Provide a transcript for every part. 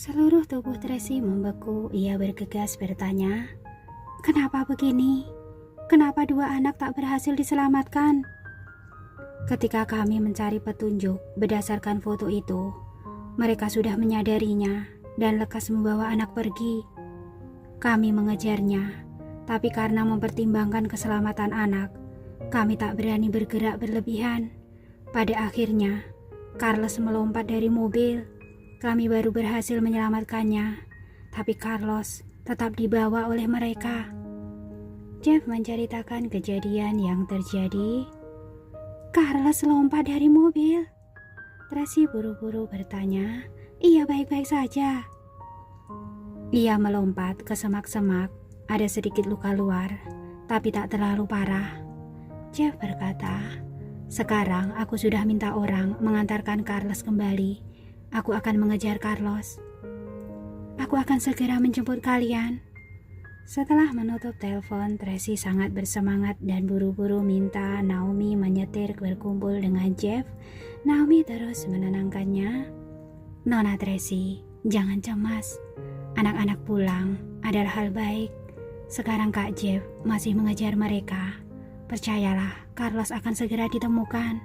Seluruh tubuh Tracy membeku. Ia bergegas bertanya, "Kenapa begini? Kenapa dua anak tak berhasil diselamatkan?" Ketika kami mencari petunjuk berdasarkan foto itu, mereka sudah menyadarinya dan lekas membawa anak pergi. Kami mengejarnya, tapi karena mempertimbangkan keselamatan anak, kami tak berani bergerak berlebihan. Pada akhirnya, Carlos melompat dari mobil. Kami baru berhasil menyelamatkannya, tapi Carlos tetap dibawa oleh mereka. Jeff menceritakan kejadian yang terjadi. "Carlos lompat dari mobil?" Tracy buru-buru bertanya. "Iya, baik-baik saja." "Ia melompat ke semak-semak, ada sedikit luka luar, tapi tak terlalu parah," Jeff berkata. "Sekarang aku sudah minta orang mengantarkan Carlos kembali. Aku akan mengejar Carlos. Aku akan segera menjemput kalian." Setelah menutup telepon, Tracy sangat bersemangat dan buru-buru minta Naomi menyetir berkumpul dengan Jeff. Naomi terus menenangkannya. "Nona Tracy, jangan cemas. Anak-anak pulang adalah hal baik. Sekarang Kak Jeff masih mengejar mereka. Percayalah, Carlos akan segera ditemukan."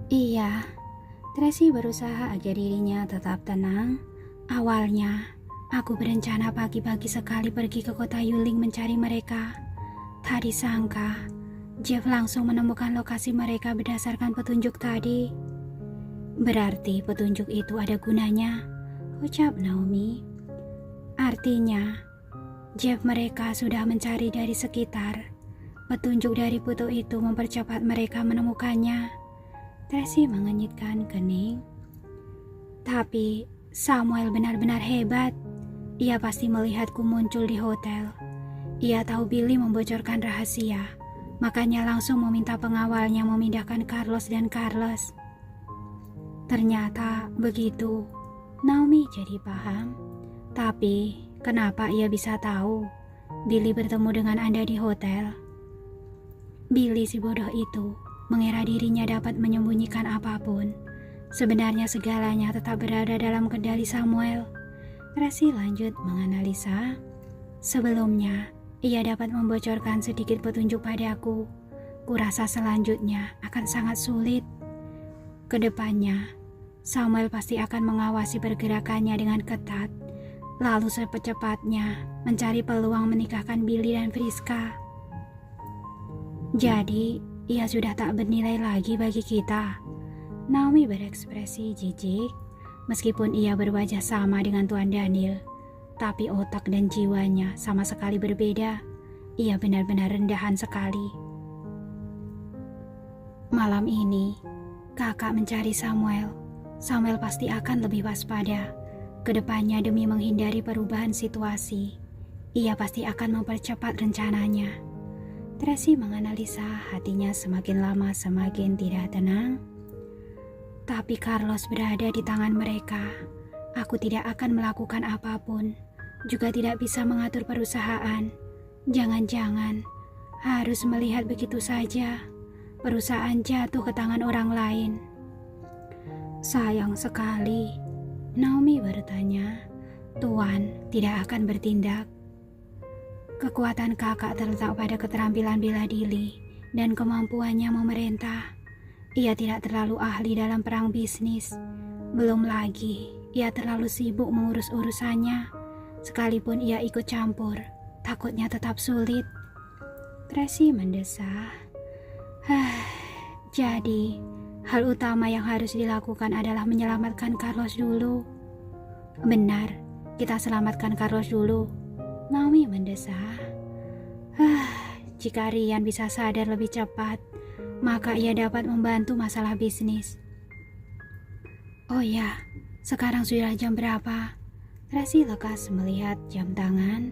"Iya." Tracy berusaha agar dirinya tetap tenang. "Awalnya, aku berencana pagi-pagi sekali pergi ke kota Yuling mencari mereka. Tak disangka, Jeff langsung menemukan lokasi mereka berdasarkan petunjuk tadi." "Berarti petunjuk itu ada gunanya," ucap Naomi. "Artinya, Jeff mereka sudah mencari dari sekitar. Petunjuk dari foto itu mempercepat mereka menemukannya." Tracy mengenyitkan kening. "Tapi Samuel benar-benar hebat. Ia pasti melihatku muncul di hotel. Ia tahu Billy membocorkan rahasia, makanya langsung meminta pengawalnya memindahkan Carlos dan Carlos." Ternyata begitu. Naomi jadi paham. "Tapi kenapa ia bisa tahu Billy bertemu dengan Anda di hotel?" "Billy si bodoh itu mengira dirinya dapat menyembunyikan apapun. Sebenarnya segalanya tetap berada dalam kendali Samuel." Tracy lanjut menganalisa. "Sebelumnya, ia dapat membocorkan sedikit petunjuk padaku. Kurasa selanjutnya akan sangat sulit. Kedepannya, Samuel pasti akan mengawasi pergerakannya dengan ketat, lalu secepatnya mencari peluang menikahkan Billy dan Friska. Jadi, ia sudah tak bernilai lagi bagi kita." Naomi berekspresi jijik. Meskipun ia berwajah sama dengan Tuan Daniel, tapi otak dan jiwanya sama sekali berbeda. Ia benar-benar rendahan sekali. "Malam ini, kakak mencari Samuel. Samuel pasti akan lebih waspada. Kedepannya demi menghindari perubahan situasi, ia pasti akan mempercepat rencananya." Tracy menganalisa, hatinya semakin lama semakin tidak tenang. "Tapi Carlos berada di tangan mereka. Aku tidak akan melakukan apapun, juga tidak bisa mengatur perusahaan. Jangan-jangan harus melihat begitu saja perusahaan jatuh ke tangan orang lain." "Sayang sekali," Naomi bertanya. "Tuan tidak akan bertindak. Kekuatan kakak terletak pada keterampilan bela diri dan kemampuannya memerintah. Ia tidak terlalu ahli dalam perang bisnis. Belum lagi, ia terlalu sibuk mengurus urusannya. Sekalipun ia ikut campur, takutnya tetap sulit." Tracy mendesah. "Jadi, hal utama yang harus dilakukan adalah menyelamatkan Carlos dulu." "Benar, kita selamatkan Carlos dulu," Naomi mendesah. "Jika Ryan bisa sadar lebih cepat, maka ia dapat membantu masalah bisnis." "Oh ya, sekarang sudah jam berapa?" Tracy lekas melihat jam tangan.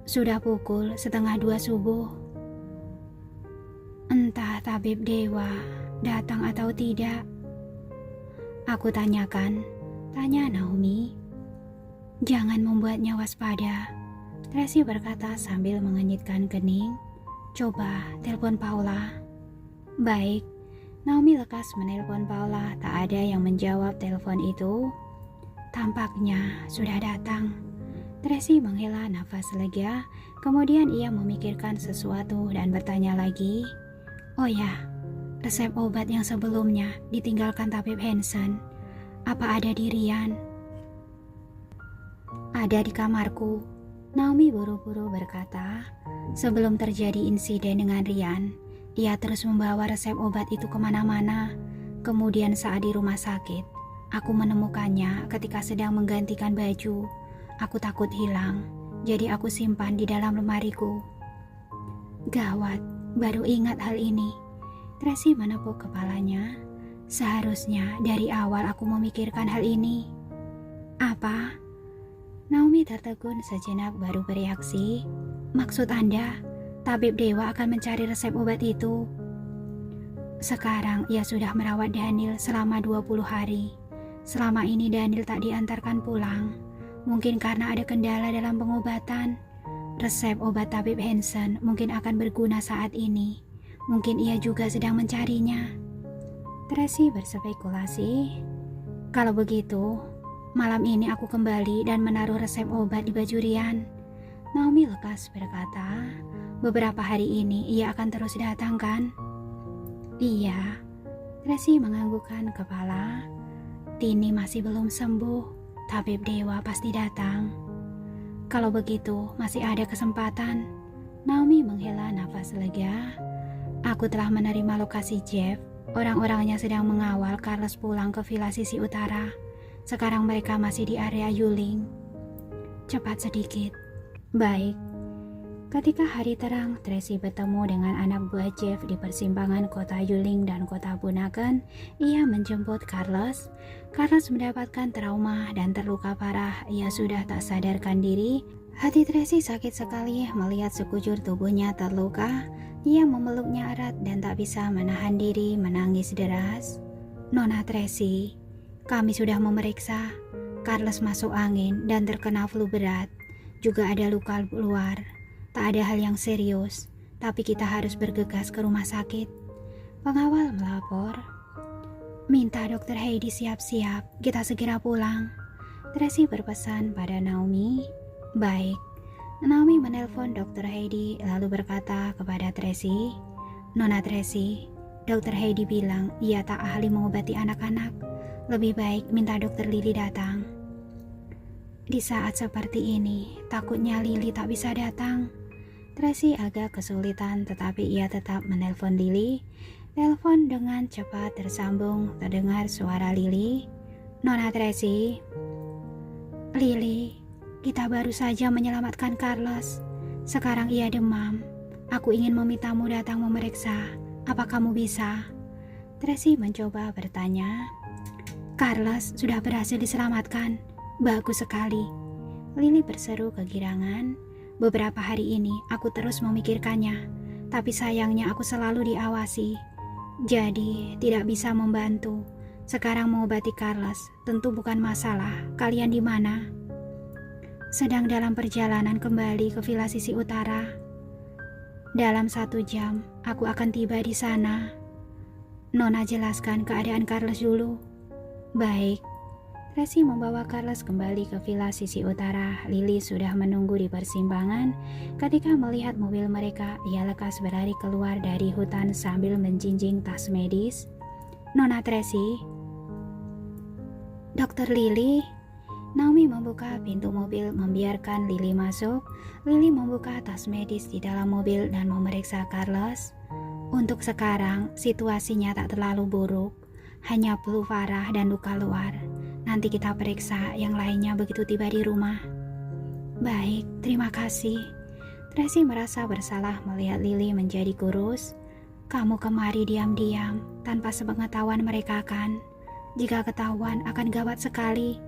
"Sudah pukul 1:30 subuh. Entah tabib dewa datang atau tidak." "Aku tanyakan," tanya Naomi. "Jangan membuatnya waspada," Tracy berkata sambil mengenyitkan kening. "Coba telepon Paula." "Baik." Naomi lekas menelpon Paula. Tak ada yang menjawab telepon itu. Tampaknya sudah datang. Tracy menghela nafas lega, kemudian ia memikirkan sesuatu dan bertanya lagi. Oh ya, resep obat yang sebelumnya ditinggalkan tabib Hansen. Apa ada di Rian? Ada di kamarku. Naomi buru-buru berkata. Sebelum terjadi insiden dengan Rian, ia terus membawa resep obat itu kemana-mana. Kemudian saat di rumah sakit, aku menemukannya ketika sedang menggantikan baju. Aku takut hilang, jadi aku simpan di dalam lemariku. Gawat, baru ingat hal ini. Tracy menepuk kepalanya. Seharusnya dari awal aku memikirkan hal ini. Apa? Naomi tertegun sejenak baru bereaksi. Maksud Anda, tabib dewa akan mencari resep obat itu? Sekarang ia sudah merawat Daniel selama 20 hari. Selama ini Daniel tak diantarkan pulang. Mungkin karena ada kendala dalam pengobatan. Resep obat tabib Hansen mungkin akan berguna saat ini. Mungkin ia juga sedang mencarinya. Tracy berspekulasi. Kalau begitu, malam ini aku kembali dan menaruh resep obat di baju Rian. Naomi lekas berkata, beberapa hari ini ia akan terus datang kan? Iya. Tracy menganggukkan kepala. Tini masih belum sembuh. Tabib dewa pasti datang. Kalau begitu masih ada kesempatan. Naomi menghela nafas lega. Aku telah menerima lokasi Jeff. Orang-orangnya sedang mengawal Carlos pulang ke villa sisi utara. Sekarang mereka masih di area Yuling. Cepat sedikit. Baik. Ketika hari terang, Tracy bertemu dengan anak buah Jeff di persimpangan kota Yuling dan kota Bunaken. Ia menjemput Carlos. Carlos mendapatkan trauma dan terluka parah. Ia sudah tak sadarkan diri. Hati Tracy sakit sekali melihat sekujur tubuhnya terluka. Ia memeluknya erat dan tak bisa menahan diri menangis deras. Nona Tracy, kami sudah memeriksa. Carlos masuk angin dan terkena flu berat. Juga ada luka luar. Tak ada hal yang serius, tapi kita harus bergegas ke rumah sakit. Pengawal melapor. Minta Dokter Heidi siap-siap, kita segera pulang. Tracy berpesan pada Naomi. Baik. Naomi menelpon Dokter Heidi lalu berkata kepada Tracy, Nona Tracy, Dokter Heidi bilang ia tak ahli mengobati anak-anak. Lebih baik minta Dokter Lily datang. Di saat seperti ini, takutnya Lily tak bisa datang. Tracy agak kesulitan tetapi ia tetap menelpon Lily. Telepon dengan cepat tersambung, terdengar suara Lily. Nona Tracy. Lily, kita baru saja menyelamatkan Carlos. Sekarang ia demam. Aku ingin memintamu datang memeriksa. Apa kamu bisa? Tracy mencoba bertanya. Carlos sudah berhasil diselamatkan. Bagus sekali. Lily berseru kegirangan. Beberapa hari ini aku terus memikirkannya, tapi sayangnya aku selalu diawasi. Jadi tidak bisa membantu. Sekarang mengobati Carlos tentu bukan masalah. Kalian di mana? Sedang dalam perjalanan kembali ke villa sisi utara. Dalam 1 jam aku akan tiba di sana. Nona jelaskan keadaan Carlos dulu. Baik. Tracy membawa Carlos kembali ke villa sisi utara. Lily sudah menunggu di persimpangan. Ketika melihat mobil mereka, ia lekas berlari keluar dari hutan sambil menjinjing tas medis. Nona Tracy. Dokter Lily. Naomi membuka pintu mobil membiarkan Lily masuk. Lily membuka tas medis di dalam mobil dan memeriksa Carlos. Untuk sekarang, situasinya tak terlalu buruk. Hanya flu parah dan luka luar. Nanti kita periksa yang lainnya begitu tiba di rumah. Baik, terima kasih. Tracy merasa bersalah melihat Lily menjadi kurus. Kamu kemari diam-diam, tanpa sepengetahuan mereka kan? Jika ketahuan akan gawat sekali.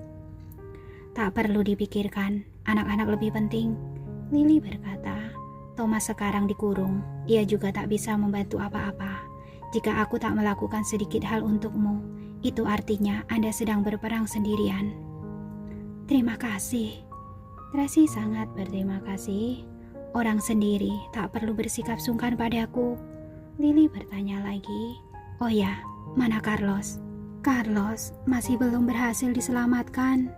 Tak perlu dipikirkan, anak-anak lebih penting. Lily berkata, Thomas sekarang dikurung. Ia juga tak bisa membantu apa-apa. Jika aku tak melakukan sedikit hal untukmu, itu artinya Anda sedang berperang sendirian. Terima kasih. Tracy sangat berterima kasih. Orang sendiri tak perlu bersikap sungkan padaku. Lily bertanya lagi. Oh ya, mana Carlos? Carlos masih belum berhasil diselamatkan.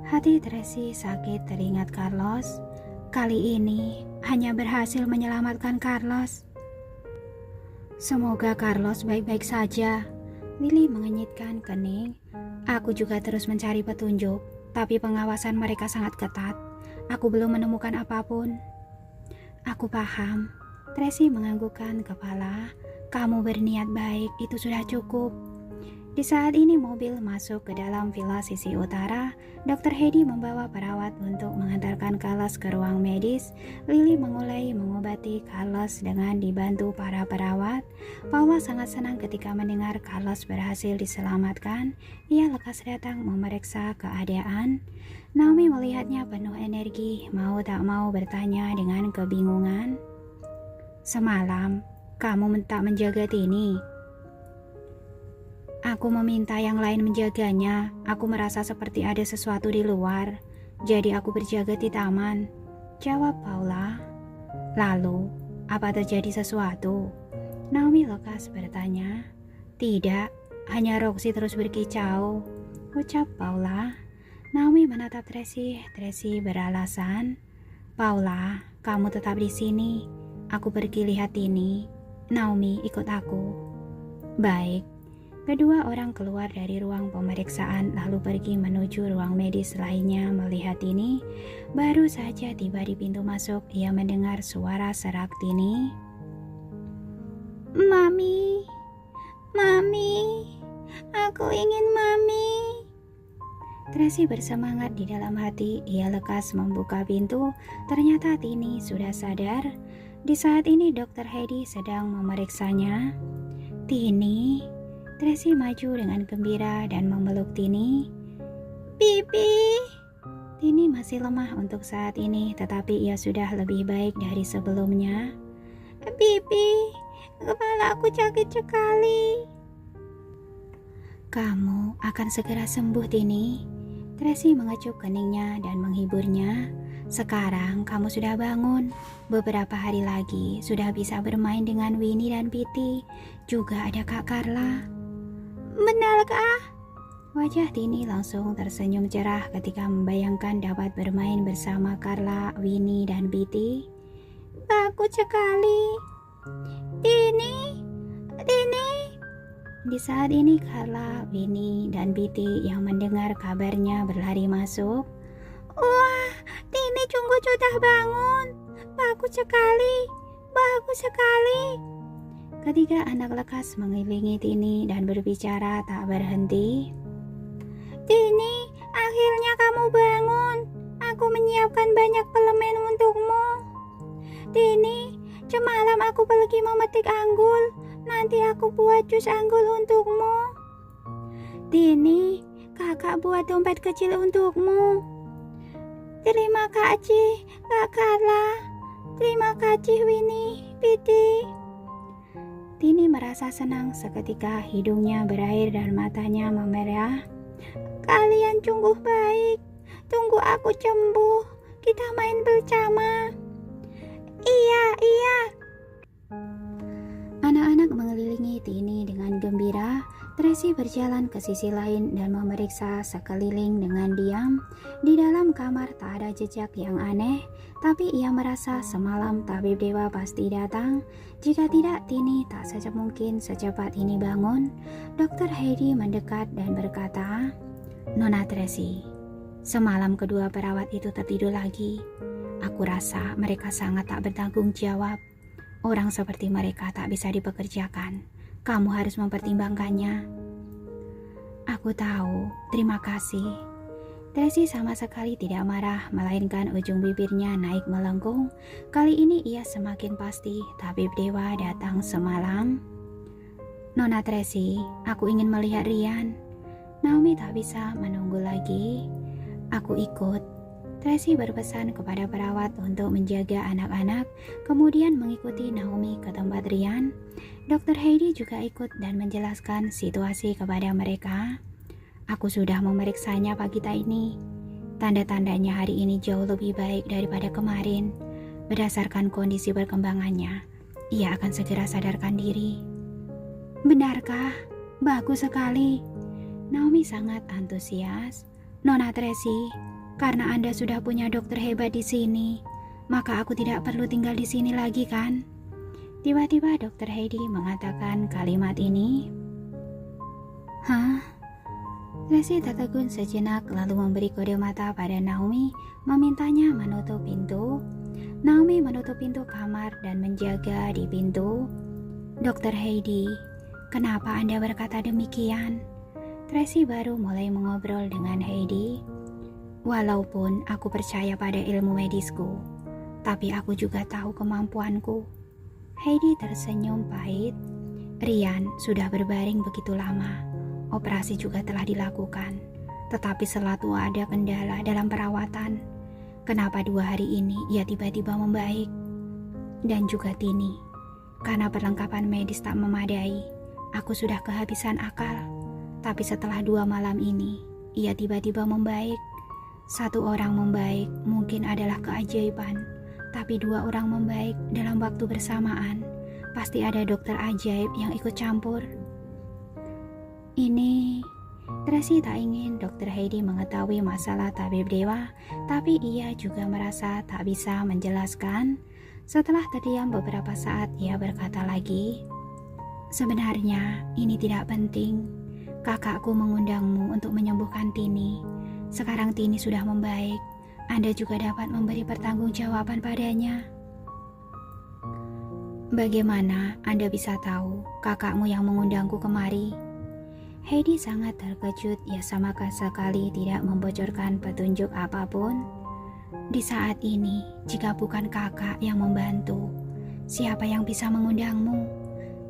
Hati Tracy sakit teringat Carlos. Kali ini hanya berhasil menyelamatkan Carlos. Semoga Carlos baik-baik saja. Lily mengenyitkan kening. Aku juga terus mencari petunjuk, tapi pengawasan mereka sangat ketat. Aku belum menemukan apapun. Aku paham. Tracy menganggukkan kepala. Kamu berniat baik, itu sudah cukup. Di saat ini mobil masuk ke dalam villa sisi utara. Dr. Heidi membawa perawat untuk mengantarkan Carlos ke ruang medis. Lily memulai mengobati Carlos dengan dibantu para perawat. Paula sangat senang ketika mendengar Carlos berhasil diselamatkan. Ia lekas datang memeriksa keadaan. Naomi melihatnya penuh energi, mau tak mau bertanya dengan kebingungan. Semalam, kamu tak menjaga Tini. Aku meminta yang lain menjaganya. Aku merasa seperti ada sesuatu di luar. Jadi aku berjaga di taman. Jawab Paula. Lalu, apa terjadi sesuatu? Naomi lekas bertanya. Tidak, hanya Roxy terus berkicau. Ucap Paula. Naomi menatap Tracy. Tracy beralasan. Paula, kamu tetap di sini. Aku pergi lihat Tini. Naomi, ikut aku. Baik. Kedua orang keluar dari ruang pemeriksaan lalu pergi menuju ruang medis lainnya melihat Tini. Baru saja tiba di pintu masuk, ia mendengar suara serak Tini. Mami, Mami, aku ingin Mami. Tracy bersemangat di dalam hati, ia lekas membuka pintu. Ternyata Tini sudah sadar. Di saat ini Dr. Heidi sedang memeriksanya. Tini, Tracy maju dengan gembira dan memeluk Tini. Bibi. Tini masih lemah untuk saat ini, tetapi ia sudah lebih baik dari sebelumnya. Bibi, kepala aku sakit sekali. Kamu akan segera sembuh, Tini. Tracy mengecup keningnya dan menghiburnya. Sekarang kamu sudah bangun. Beberapa hari lagi sudah bisa bermain dengan Winnie dan Pitty. Juga ada Kak Carla. Benarkah? Wajah Tini langsung tersenyum cerah ketika membayangkan dapat bermain bersama Carla, Winnie, dan Pitty. Bagus sekali. Tini. Di saat ini Carla, Winnie, dan Pitty yang mendengar kabarnya berlari masuk. Wah, Tini sungguh sudah bangun. Bagus sekali. Ketiga anak lekas mengelilingi Tini dan berbicara tak berhenti. Tini, akhirnya kamu bangun. Aku menyiapkan banyak permen untukmu. Tini, semalam aku pergi memetik anggul. Nanti aku buat jus anggul untukmu. Tini, kakak buat dompet kecil untukmu. Terima kasih, Kak Carla. Terima kasih, Winnie, Pitty. Tini merasa senang seketika hidungnya berair dan matanya memerah. Kalian sungguh baik. Tunggu aku sembuh. Kita main bersama. Iya. Anak-anak mengelilingi Tini dengan gembira. Tracy berjalan ke sisi lain dan memeriksa sekeliling dengan diam. Di dalam kamar tak ada jejak yang aneh, tapi ia merasa semalam tabib dewa pasti datang. Jika tidak, Tini tak secepat ini bangun. Dr. Heidi mendekat dan berkata, Nona Tracy, semalam kedua perawat itu tertidur lagi. Aku rasa mereka sangat tak bertanggung jawab. Orang seperti mereka tak bisa dipekerjakan. Kamu harus mempertimbangkannya. Aku tahu, terima kasih. Tracy sama sekali tidak marah, melainkan ujung bibirnya naik melengkung. Kali ini ia semakin pasti tabib dewa datang semalam. Nona Tracy, aku ingin melihat Rian. Naomi tak bisa menunggu lagi. Aku ikut. Tracy berpesan kepada perawat untuk menjaga anak-anak, kemudian mengikuti Naomi ke tempat Rian. Dr. Heidi juga ikut dan menjelaskan situasi kepada mereka. Aku sudah memeriksanya pagi ini. Tanda-tandanya hari ini jauh lebih baik daripada kemarin. Berdasarkan kondisi perkembangannya, ia akan segera sadarkan diri. Benarkah? Bagus sekali. Naomi sangat antusias. Nona Tracy, Karena Anda sudah punya dokter hebat di sini, maka aku tidak perlu tinggal di sini lagi kan? Tiba-tiba Dokter Heidi mengatakan kalimat ini. Hah? Tracy tertegun sejenak lalu memberi kode mata pada Naomi, memintanya menutup pintu. Naomi menutup pintu kamar dan menjaga di pintu. Dokter Heidi, kenapa Anda berkata demikian? Tracy baru mulai mengobrol dengan Heidi. Walaupun aku percaya pada ilmu medisku, tapi aku juga tahu kemampuanku. Heidi tersenyum pahit. Rian sudah berbaring begitu lama. Operasi juga telah dilakukan. Tetapi selalu ada kendala dalam perawatan. Kenapa 2 hari ini ia tiba-tiba membaik? Dan juga Tini. Karena perlengkapan medis tak memadai, aku sudah kehabisan akal. Tapi setelah 2 malam ini, ia tiba-tiba membaik. 1 orang membaik mungkin adalah keajaiban. Tapi 2 orang membaik dalam waktu bersamaan, pasti ada dokter ajaib yang ikut campur. Ini, Tracy tak ingin Dokter Heidi mengetahui masalah tabib dewa, tapi ia juga merasa tak bisa menjelaskan. Setelah terdiam beberapa saat, ia berkata lagi, sebenarnya ini tidak penting. Kakakku mengundangmu untuk menyembuhkan Tini. Sekarang Tini sudah membaik. Anda juga dapat memberi pertanggungjawaban padanya. Bagaimana Anda bisa tahu kakakmu yang mengundangku kemari? Heidi sangat terkejut, ia sama sekali tidak membocorkan petunjuk apapun. Di saat ini, jika bukan kakak yang membantu, siapa yang bisa mengundangmu?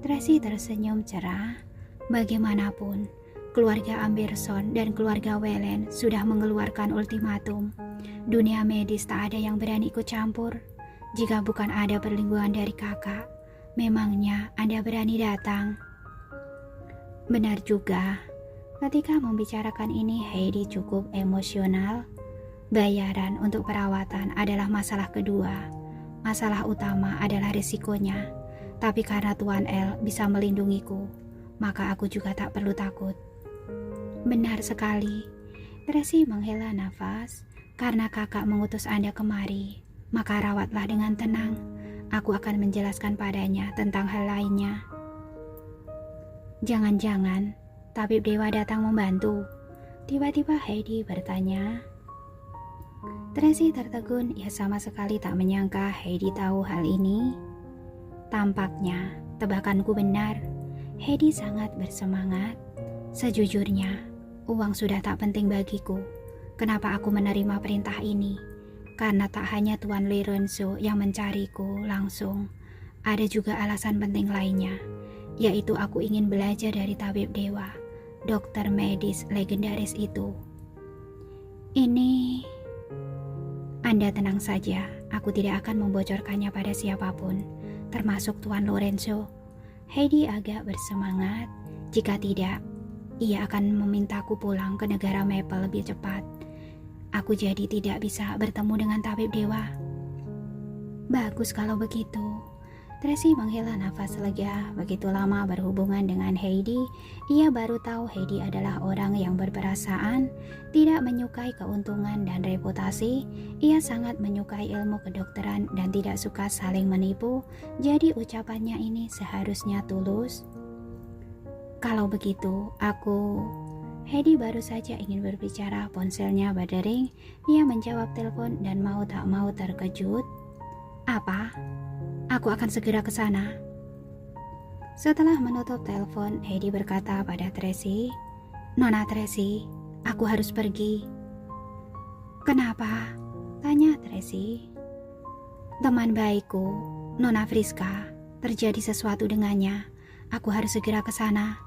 Tracy tersenyum cerah. Bagaimanapun, keluarga Amberson dan keluarga Wellen sudah mengeluarkan ultimatum. Dunia medis tak ada yang berani ikut campur. Jika bukan ada perlindungan dari kakak, memangnya Anda berani datang? Benar juga. Ketika membicarakan ini, Heidi cukup emosional. Bayaran untuk perawatan adalah masalah kedua. Masalah utama adalah risikonya. Tapi karena Tuan L bisa melindungiku, maka aku juga tak perlu takut. Benar sekali. Tracy menghela nafas. Karena kakak mengutus Anda kemari, maka rawatlah dengan tenang. Aku akan menjelaskan padanya tentang hal lainnya. Jangan-jangan tabib dewa datang membantu? Tiba-tiba Heidi bertanya. Tracy tertegun, ia sama sekali tak menyangka Heidi tahu hal ini. Tampaknya tebakanku benar. Heidi sangat bersemangat. Sejujurnya, uang sudah tak penting bagiku. Kenapa aku menerima perintah ini? Karena tak hanya Tuan Lorenzo yang mencariku langsung. Ada juga alasan penting lainnya, yaitu aku ingin belajar dari tabib dewa, dokter medis legendaris itu. Ini... Anda tenang saja, aku tidak akan membocorkannya pada siapapun, termasuk Tuan Lorenzo. Heidi agak bersemangat. Jika tidak, ia akan memintaku pulang ke negara Maple lebih cepat. Aku jadi tidak bisa bertemu dengan tabib dewa. Bagus kalau begitu. Tracy menghela nafas lega. Begitu lama berhubungan dengan Heidi, ia baru tahu Heidi adalah orang yang berperasaan, tidak menyukai keuntungan dan reputasi. Ia sangat menyukai ilmu kedokteran dan tidak suka saling menipu. Jadi ucapannya ini seharusnya tulus. Kalau begitu, Heidi baru saja ingin berbicara, ponselnya berdering. Ia menjawab telepon dan mau tak mau terkejut. Apa? Aku akan segera ke sana. Setelah menutup telepon, Heidi berkata pada Tracy, Nona Tracy, aku harus pergi. Kenapa? Tanya Tracy. Teman baikku, Nona Friska, terjadi sesuatu dengannya. Aku harus segera ke sana.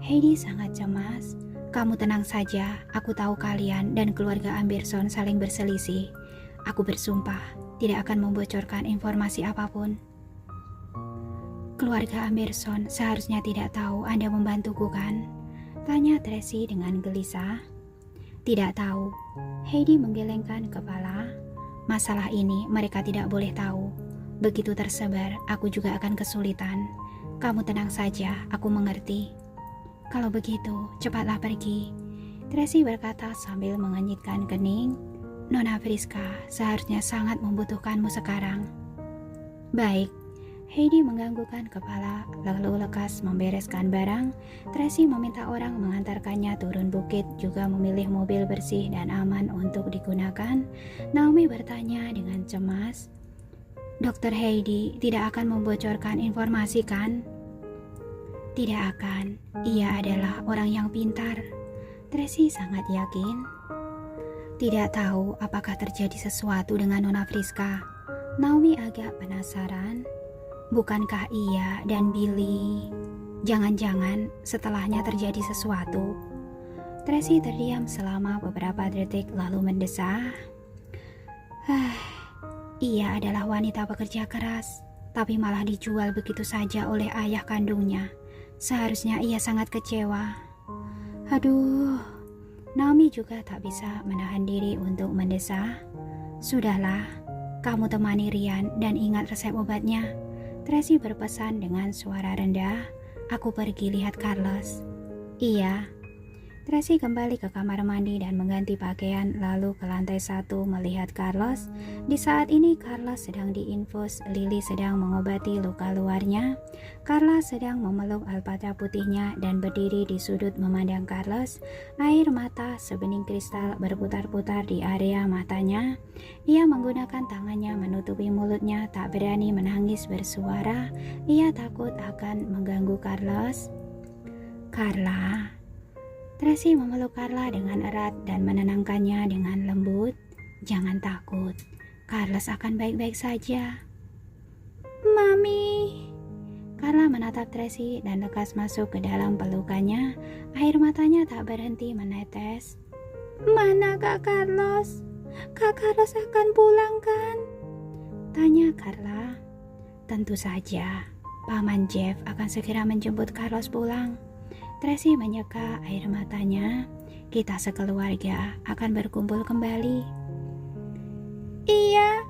Heidi sangat cemas. Kamu tenang saja, aku tahu kalian dan keluarga Amberson saling berselisih. Aku bersumpah tidak akan membocorkan informasi apapun. Keluarga Amberson seharusnya tidak tahu Anda membantuku kan? Tanya Tracy dengan gelisah. Tidak tahu. Heidi menggelengkan kepala. Masalah ini mereka tidak boleh tahu. Begitu tersebar, aku juga akan kesulitan. Kamu tenang saja, aku mengerti. Kalau begitu, cepatlah pergi. Tracy berkata sambil mengenyitkan kening. Nona Friska seharusnya sangat membutuhkanmu sekarang. Baik, Heidi menganggukkan kepala lalu lekas membereskan barang. Tracy meminta orang mengantarkannya turun bukit, juga memilih mobil bersih dan aman untuk digunakan. Naomi bertanya dengan cemas, Dokter Heidi tidak akan membocorkan informasi kan? Tidak akan, ia adalah orang yang pintar. Tracy sangat yakin. Tidak tahu apakah terjadi sesuatu dengan Nona Friska. Naomi agak penasaran. Bukankah ia dan Billy? Jangan-jangan setelahnya terjadi sesuatu. Tracy terdiam selama beberapa detik lalu mendesah. Ia adalah wanita pekerja keras, tapi malah dijual begitu saja oleh ayah kandungnya. Seharusnya ia sangat kecewa. Aduh, Naomi juga tak bisa menahan diri untuk mendesah. Sudahlah, kamu temani Rian dan ingat resep obatnya. Tracy berpesan dengan suara rendah. Aku pergi lihat Carlos. Iya. Tracy kembali ke kamar mandi dan mengganti pakaian, lalu ke lantai 1 melihat Carlos. Di saat ini Carlos sedang diinfus, Lily sedang mengobati luka luarnya. Carla sedang memeluk alpaka putihnya dan berdiri di sudut memandang Carlos. Air mata sebening kristal berputar-putar di area matanya. Ia menggunakan tangannya menutupi mulutnya, tak berani menangis bersuara. Ia takut akan mengganggu Carlos. Carla. Tracy memeluk Carla dengan erat dan menenangkannya dengan lembut. Jangan takut, Carlos akan baik-baik saja. Mami. Carla menatap Tracy dan lekas masuk ke dalam pelukannya. Air matanya tak berhenti menetes. Mana Kak Carlos? Kak Carlos akan pulang kan? Tanya Carla. Tentu saja, Paman Jeff akan segera menjemput Carlos pulang. Tracy menyeka air matanya. Kita sekeluarga akan berkumpul kembali. Iya.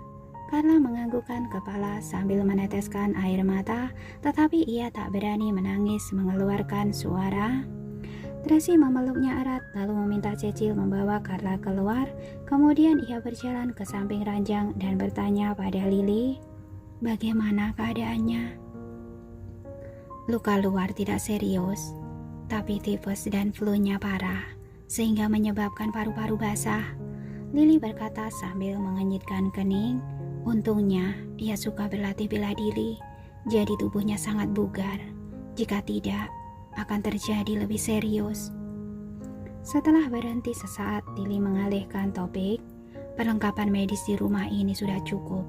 Carla menganggukkan kepala sambil meneteskan air mata, tetapi ia tak berani menangis mengeluarkan suara. Tracy memeluknya erat lalu meminta Cecil membawa Carla keluar. Kemudian ia berjalan ke samping ranjang dan bertanya pada Lily, bagaimana keadaannya? Luka luar tidak serius, tapi tifus dan flu-nya parah, sehingga menyebabkan paru-paru basah. Lily berkata sambil mengenyitkan kening. Untungnya, ia suka berlatih bela diri, jadi tubuhnya sangat bugar. Jika tidak, akan terjadi lebih serius. Setelah berhenti sesaat, Lily mengalihkan topik. Perlengkapan medis di rumah ini sudah cukup.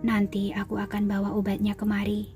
Nanti aku akan bawa obatnya kemari.